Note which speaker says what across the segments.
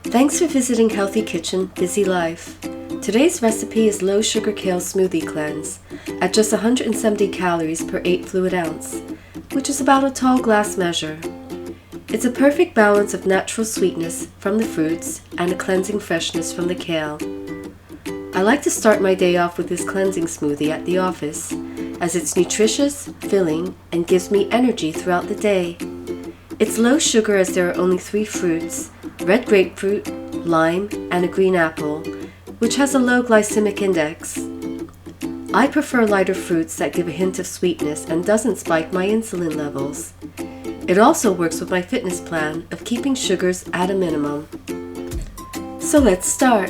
Speaker 1: Thanks for visiting Healthy Kitchen, Busy Life. Today's recipe is low sugar kale smoothie cleanse at just 170 calories per 8 fluid ounce, which is about a tall glass measure. It's a perfect balance of natural sweetness from the fruits and a cleansing freshness from the kale. I like to start my day off with this cleansing smoothie at the office, as it's nutritious, filling, and gives me energy throughout the day. It's low sugar as there are only 3 fruits, red grapefruit, lime, and a green apple, which has a low glycemic index. I prefer lighter fruits that give a hint of sweetness and doesn't spike my insulin levels. It also works with my fitness plan of keeping sugars at a minimum. So let's start.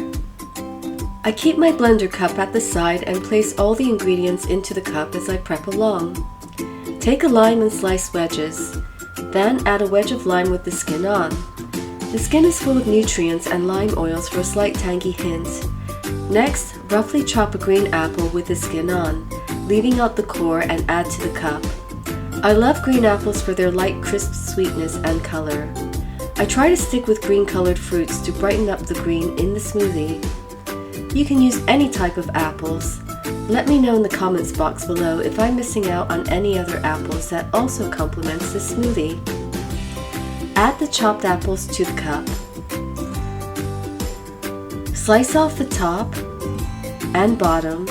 Speaker 1: I keep my blender cup at the side and place all the ingredients into the cup as I prep along. Take a lime and slice wedges. Then add a wedge of lime with the skin on. The skin is full of nutrients and lime oils for a slight tangy hint. Next, roughly chop a green apple with the skin on, leaving out the core and add to the cup. I love green apples for their light crisp sweetness and color. I try to stick with green colored fruits to brighten up the green in the smoothie. You can use any type of apples. Let me know in the comments box below if I'm missing out on any other apples that also complements this smoothie. Add the chopped apples to the cup. Slice off the top and bottom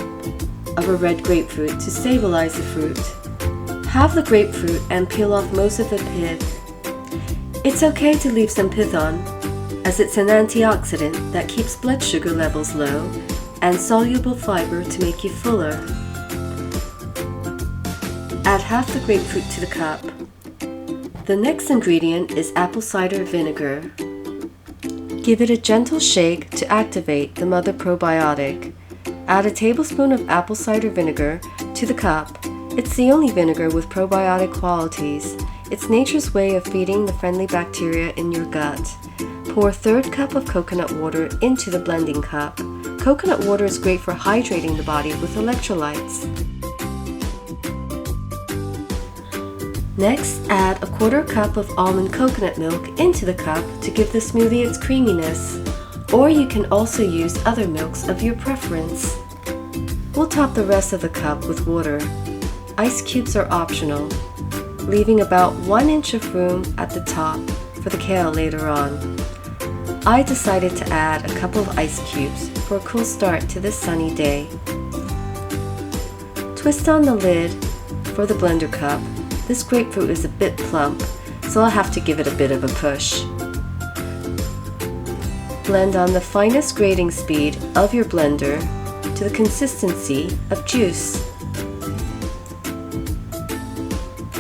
Speaker 1: of a red grapefruit to stabilize the fruit. Halve the grapefruit and peel off most of the pith. It's okay to leave some pith on, as it's an antioxidant that keeps blood sugar levels low and soluble fiber to make you fuller. Add half the grapefruit to the cup. The next ingredient is apple cider vinegar. Give it a gentle shake to activate the mother probiotic. Add a tablespoon of apple cider vinegar to the cup. It's the only vinegar with probiotic qualities. It's nature's way of feeding the friendly bacteria in your gut. Pour a third cup of coconut water into the blending cup. Coconut water is great for hydrating the body with electrolytes. Next, add a quarter cup of almond coconut milk into the cup to give the smoothie its creaminess. Or you can also use other milks of your preference. We'll top the rest of the cup with water. Ice cubes are optional, leaving about 1 inch of room at the top for the kale later on. I decided to add a couple of ice cubes for a cool start to this sunny day. Twist on the lid for the blender cup. This grapefruit is a bit plump, so I'll have to give it a bit of a push. Blend on the finest grating speed of your blender to the consistency of juice.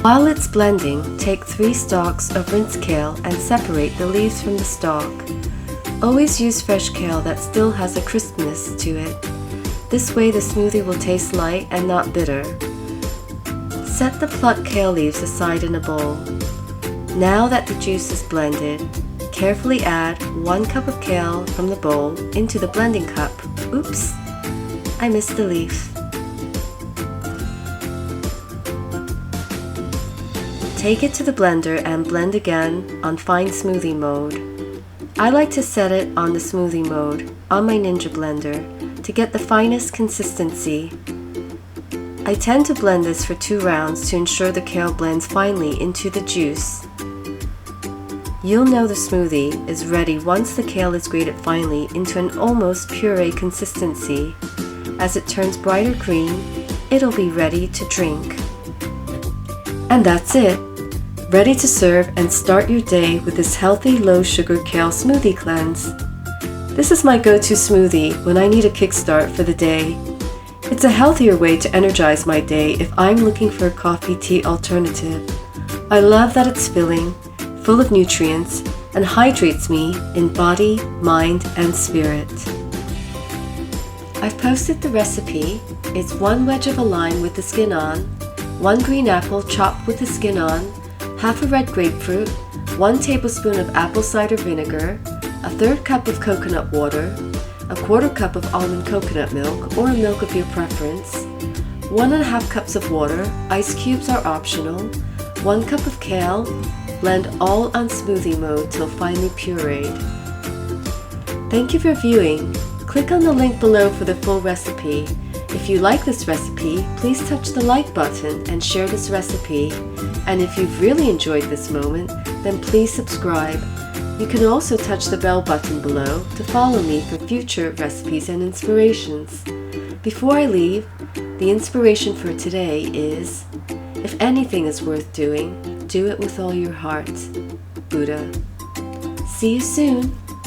Speaker 1: While it's blending, take 3 stalks of rinsed kale and separate the leaves from the stalk. Always use fresh kale that still has a crispness to it. This way the smoothie will taste light and not bitter. Set the plucked kale leaves aside in a bowl. Now that the juice is blended, carefully add 1 cup of kale from the bowl into the blending cup. Oops, I missed the leaf. Take it to the blender and blend again on fine smoothie mode. I like to set it on the smoothie mode on my Ninja blender to get the finest consistency. I tend to blend this for 2 rounds to ensure the kale blends finely into the juice. You'll know the smoothie is ready once the kale is grated finely into an almost puree consistency. As it turns brighter green, it'll be ready to drink. And that's it! Ready to serve and start your day with this healthy low-sugar kale smoothie cleanse. This is my go-to smoothie when I need a kickstart for the day. It's a healthier way to energize my day if I'm looking for a coffee tea alternative. I love that it's filling, full of nutrients, and hydrates me in body, mind, and spirit. I've posted the recipe. It's 1 wedge of a lime with the skin on, 1 green apple chopped with the skin on, half a red grapefruit, 1 tablespoon of apple cider vinegar, a third cup of coconut water, a quarter cup of almond coconut milk or a milk of your preference, 1.5 cups of water, ice cubes are optional, 1 cup of kale, blend all on smoothie mode till finely pureed. Thank you for viewing. Click on the link below for the full recipe. If you like this recipe, please touch the like button and share this recipe. And if you've really enjoyed this moment, then please subscribe. You can also touch the bell button below to follow me for future recipes and inspirations. Before I leave, the inspiration for today is, if anything is worth doing, do it with all your heart. Buddha. See you soon.